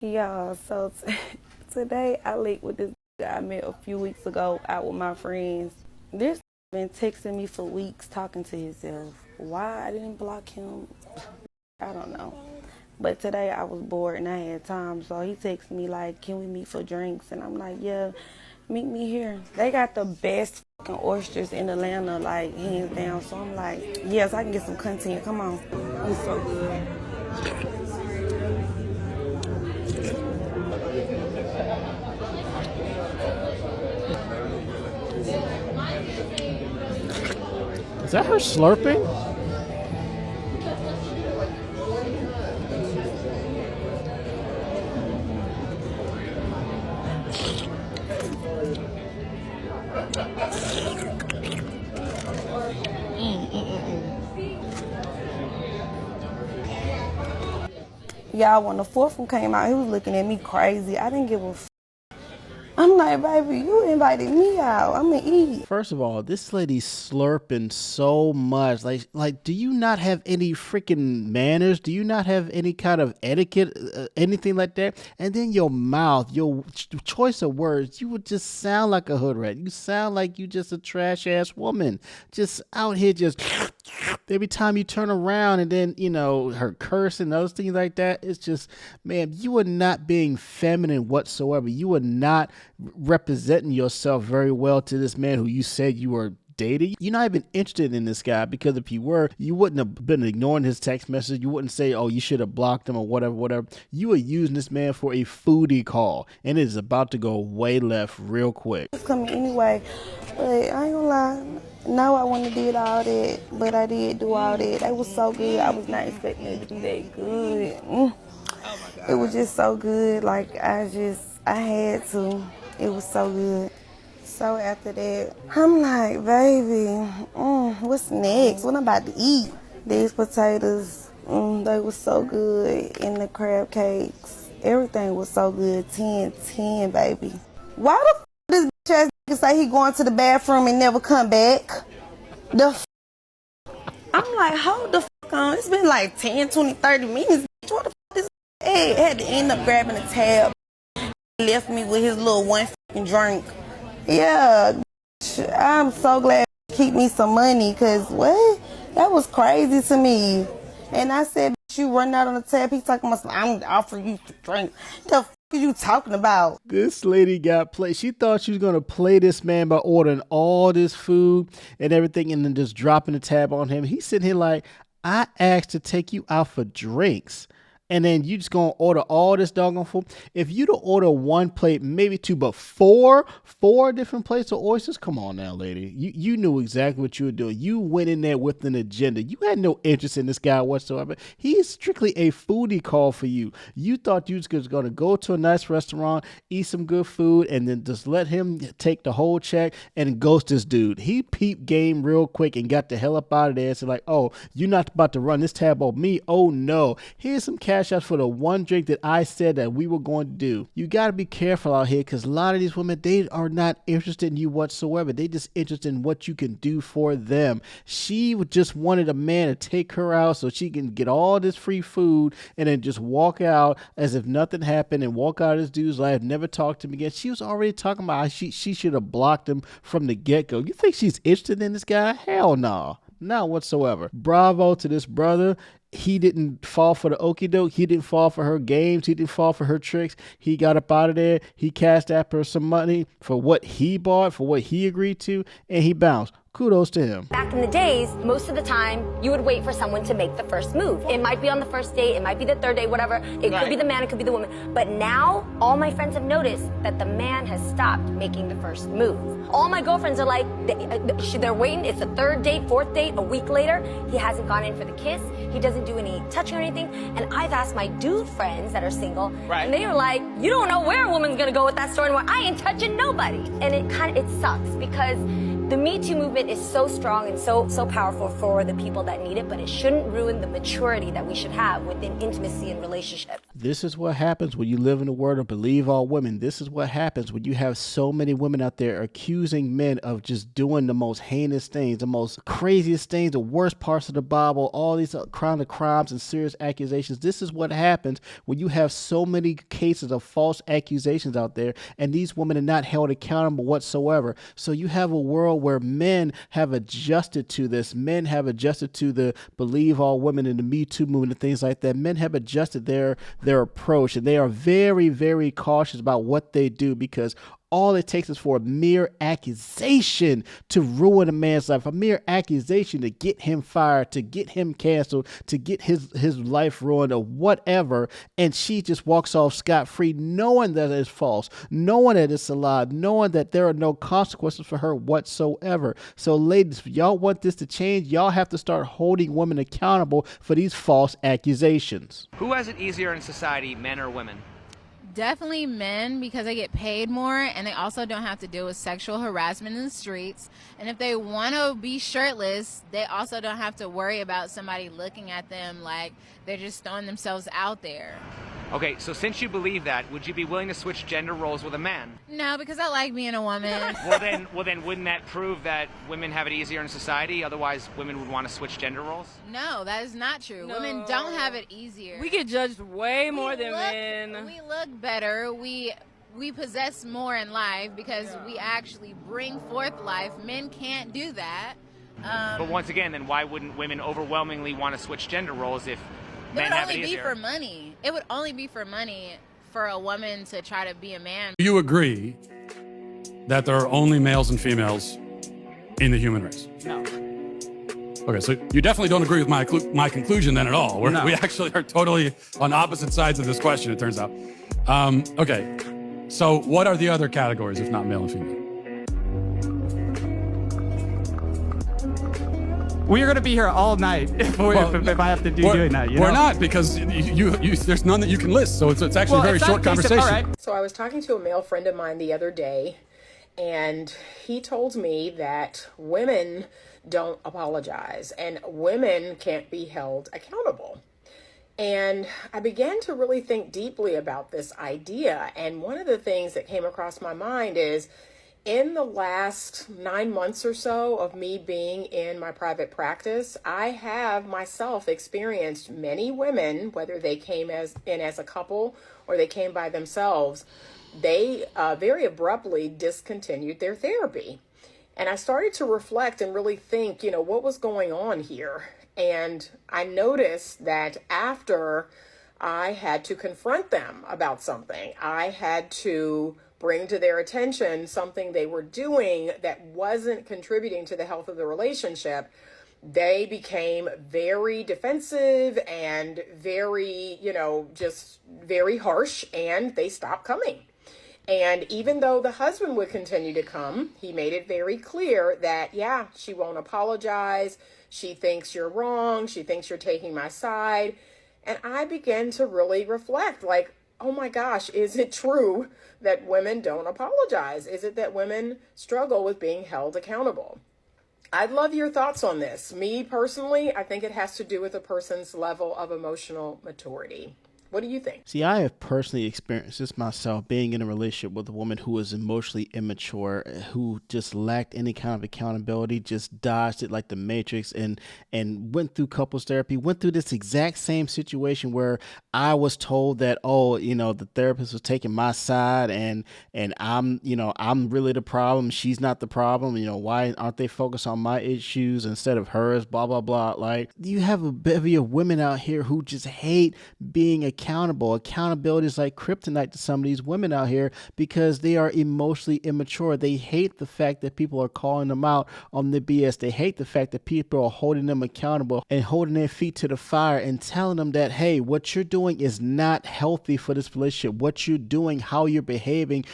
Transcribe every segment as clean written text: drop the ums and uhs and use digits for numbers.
Yeah, so today I linked with this guy I met a few weeks ago out with my friends. This been texting me for weeks talking to himself. Why I didn't block him, I don't know. But today I was bored and I had time, so he texted me like, "Can we meet for drinks?" And I'm like, "Yeah, meet me here." They got the best fucking oysters in Atlanta, like hands down. So I'm like, yes, I can get some content. Come on. It's so good. Is that her slurping? Y'all, when the fourth one came out, he was looking at me crazy. I didn't give a f. I'm like, baby, you invited me out. I'm gonna eat. First of all, this lady's slurping so much. Like, do you not have any freaking manners? Do you not have any kind of etiquette, anything like that? And then your mouth, your choice of words, you would just sound like a hood rat. You sound like you just a trash ass woman, just out here, just every time you turn around, and then her curse and those things like that. It's just, man, you are not being feminine whatsoever. You are not representing yourself very well to this man who you said you were dating. You're not even interested in this guy, because if you were, you wouldn't have been ignoring his text message. You wouldn't say, "Oh, you should have blocked him," or whatever. You are using this man for a foodie call, and it is about to go way left real quick. It's coming anyway, but I ain't gonna lie. No, I wouldn't have did all that, but I did do all that. It was so good. I was not expecting it to be that good. It was just so good. Like, I had to. It was so good. So after that, I'm like, baby, what's next? What I'm about to eat? These potatoes, they were so good. And the crab cakes, everything was so good. 10, baby. Why the f*** this bitch ass nigga say he going to the bathroom and never come back? I'm like, hold the f*** on. It's been like 10, 20, 30 minutes. Bitch, what the f*** this egg? Had to end up grabbing a tab. Left me with his little one f***ing drink. Yeah, I'm so glad to keep me some money, because what? That was crazy to me. And I said, "Bitch, you run out on the tab." He talking about, "I'm offering you to drink." The f*** are you talking about? This lady got played. She thought she was going to play this man by ordering all this food and everything and then just dropping the tab on him. He's sitting here like, "I asked to take you out for drinks, and then you just gonna order all this doggone food." If you to order one plate, maybe two, but four different plates of oysters, come on now, lady. You knew exactly what you were doing. You went in there with an agenda. You had no interest in this guy whatsoever. He is strictly a foodie call for you. You thought you was gonna go to a nice restaurant, eat some good food, and then just let him take the whole check and ghost this dude. He peeped game real quick and got the hell up out of there and said like, "Oh, you're not about to run this tab on me. Oh no, here's some cash out for the one drink that I said that we were going to do." You got to be careful out here, because a lot of these women, they are not interested in you whatsoever. They just interested in what you can do for them. She just wanted a man to take her out so she can get all this free food and then just walk out as if nothing happened and walk out of this dude's life, never talk to him again. She was already talking about how she should have blocked him from the get-go. You think she's interested in this guy? Hell no. Not whatsoever. Bravo to this brother. He didn't fall for the okie doke. He didn't fall for her games. He didn't fall for her tricks. He got up out of there. He cashed after her some money for what he bought, for what he agreed to, and he bounced. Kudos to him. Back in the days, most of the time, you would wait for someone to make the first move. It might be on the first date, it might be the third date, whatever. It could be the man, it could be the woman. But now, all my friends have noticed that the man has stopped making the first move. All my girlfriends are like, they're waiting. It's the third date, fourth date, a week later. He hasn't gone in for the kiss. He doesn't do any touching or anything. And I've asked my dude friends that are single, and they are like, "You don't know where a woman's gonna go with that story, and where I ain't touching nobody." And it sucks, because The Me Too movement is so strong and so powerful for the people that need it, but it shouldn't ruin the maturity that we should have within intimacy and relationship. This is what happens when you live in the world of believe all women. This is what happens when you have so many women out there accusing men of just doing the most heinous things, the most craziest things, the worst parts of the Bible, all these kind of crimes and serious accusations. This is what happens when you have so many cases of false accusations out there, and these women are not held accountable whatsoever. So you have a world where men have adjusted to this. Men have adjusted to the believe all women in the Me Too movement and things like that. Men have adjusted their approach, and they are very, very cautious about what they do, because all it takes is for a mere accusation to ruin a man's life, a mere accusation to get him fired, to get him canceled, to get his life ruined or whatever. And she just walks off scot-free, knowing that it's false, knowing that it's a lie, knowing that there are no consequences for her whatsoever. So ladies, if y'all want this to change, y'all have to start holding women accountable for these false accusations. Who has it easier in society, men or women? Definitely men, because they get paid more and they also don't have to deal with sexual harassment in the streets. And if they want to be shirtless, they also don't have to worry about somebody looking at them like they're just throwing themselves out there. Okay, so since you believe that, would you be willing to switch gender roles with a man? No, because I like being a woman. Well then, wouldn't that prove that women have it easier in society? Otherwise, women would want to switch gender roles? No, that is not true. No. Women don't have it easier. We get judged way more than men. We look better. We possess more in life because we actually bring forth life. Men can't do that. But once again, then why wouldn't women overwhelmingly want to switch gender roles if men have it easier? It would only be for money. It would only be for money for a woman to try to be a man. Do you agree that there are only males and females in the human race? No. Okay, so you definitely don't agree with my conclusion then at all. No. We actually are totally on opposite sides of this question, it turns out. Okay, so what are the other categories if not male and female? We are going to be here all night if I have to doing that. We're not, because there's none that you can list, so it's actually a very short conversation. All right. So I was talking to a male friend of mine the other day, and he told me that women don't apologize and women can't be held accountable. And I began to really think deeply about this idea. And one of the things that came across my mind is, in the last 9 months or so of me being in my private practice, I have myself experienced many women, whether they came in as a couple or they came by themselves, they very abruptly discontinued their therapy. And I started to reflect and really think, what was going on here? And I noticed that after I had to confront them about something, I had to bring to their attention something they were doing that wasn't contributing to the health of the relationship, they became very defensive and very, just very harsh, and they stopped coming. And even though the husband would continue to come, he made it very clear that, yeah, she won't apologize. She thinks you're wrong. She thinks you're taking my side. And I began to really reflect, like, oh my gosh, is it true that women don't apologize? Is it that women struggle with being held accountable? I'd love your thoughts on this. Me personally, I think it has to do with a person's level of emotional maturity. What do you think? See, I have personally experienced this myself, being in a relationship with a woman who was emotionally immature, who just lacked any kind of accountability, just dodged it like the Matrix, and went through couples therapy, went through this exact same situation where I was told that, the therapist was taking my side and I'm really the problem. She's not the problem. Why aren't they focused on my issues instead of hers? Blah, blah, blah. Like, you have a bevy of women out here who just hate being accountable. Accountability is like kryptonite to some of these women out here because they are emotionally immature. They hate the fact that people are calling them out on the BS. They hate the fact that people are holding them accountable and holding their feet to the fire and telling them that, hey, what you're doing is not healthy for this relationship. What you're doing, how you're behaving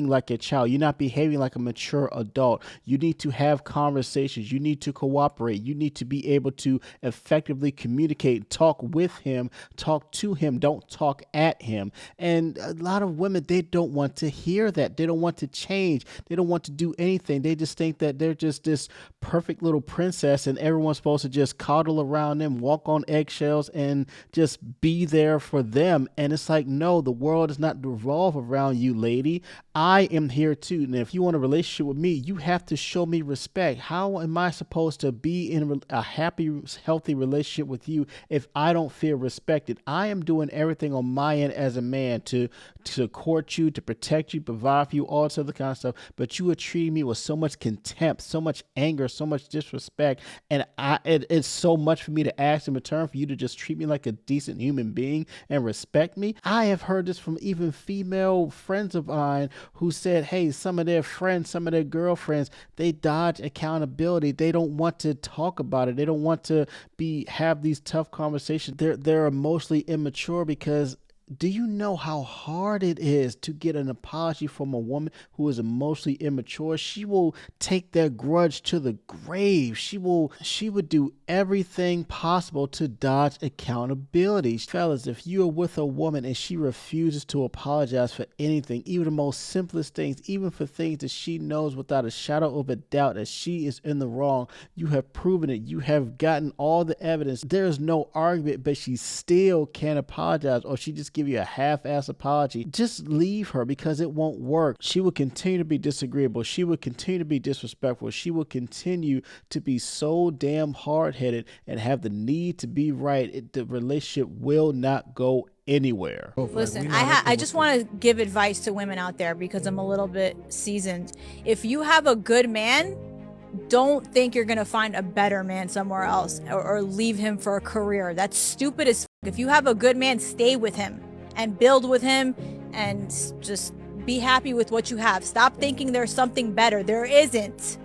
like a child. You're not behaving like a mature adult. You need to have conversations. You need to cooperate. You need to be able to effectively communicate, talk with him, talk to him him. Don't talk at him. And a lot of women, they don't want to hear that. They don't want to change. They don't want to do anything. They just think that they're just this perfect little princess and everyone's supposed to just coddle around them, walk on eggshells, and just be there for them. And it's like, no, the world does not revolve around you, lady. I am here too. And if you want a relationship with me, you have to show me respect. How am I supposed to be in a happy, healthy relationship with you if I don't feel respected? I am doing everything on my end as a man to court you, to protect you, provide for you, all this other kind of stuff. But you are treating me with so much contempt, so much anger, so much disrespect. And it's so much for me to ask in return for you to just treat me like a decent human being and respect me. I have heard this from even female friends of mine who said, hey, some of their friends, some of their girlfriends, they dodge accountability. They don't want to talk about it. They don't want to have these tough conversations. They're emotionally immature because do you know how hard it is to get an apology from a woman who is emotionally immature? She will take their grudge to the grave. She would do everything possible to dodge accountability. Fellas, if you are with a woman and she refuses to apologize for anything, even the most simplest things, even for things that she knows without a shadow of a doubt that she is in the wrong, you have proven it. You have gotten all the evidence. There's no argument, but she still can't apologize, or she just give you a half-ass apology. Just leave her, because it won't work. She will continue to be disagreeable. She will continue to be disrespectful. She will continue to be so damn hard-headed and have the need to be right. The relationship will not go anywhere. Listen, I just want to give advice to women out there because I'm a little bit seasoned. If you have a good man, don't think you're going to find a better man somewhere else or leave him for a career. That's stupid as f. If you have a good man, stay with him and build with him and just be happy with what you have. Stop thinking there's something better. There isn't.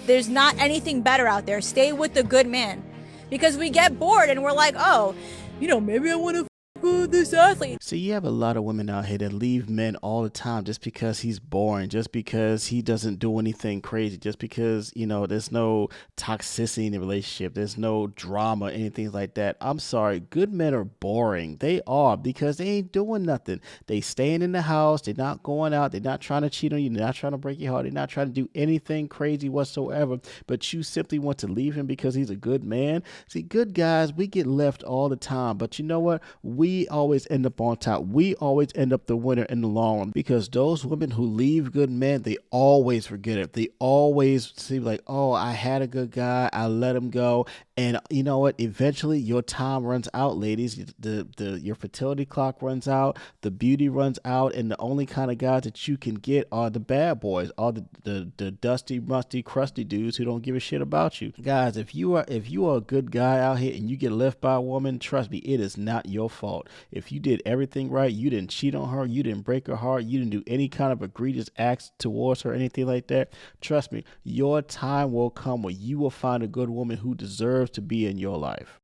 There's not anything better out there. Stay with the good man, because we get bored and we're like, oh, maybe I want to this athlete. See, you have a lot of women out here that leave men all the time just because he's boring, just because he doesn't do anything crazy, just because, there's no toxicity in the relationship, there's no drama, anything like that. I'm sorry, good men are boring. They are, because they ain't doing nothing. They staying in the house, they're not going out, they're not trying to cheat on you, they're not trying to break your heart, they're not trying to do anything crazy whatsoever, but you simply want to leave him because he's a good man. See, good guys, we get left all the time, but you know what? We always end up on top. We always end up the winner in the long run, because those women who leave good men, they always forget it. They always seem like, oh, I had a good guy, I let him go. And you know what? Eventually your time runs out, ladies. Your fertility clock runs out, the beauty runs out, and the only kind of guys that you can get are the bad boys, are the dusty, musty, crusty dudes who don't give a shit about you. Guys, if you are a good guy out here and you get left by a woman, trust me, it is not your fault. If you did everything right, you didn't cheat on her, you didn't break her heart, you didn't do any kind of egregious acts towards her, anything like that, trust me, your time will come where you will find a good woman who deserves to be in your life.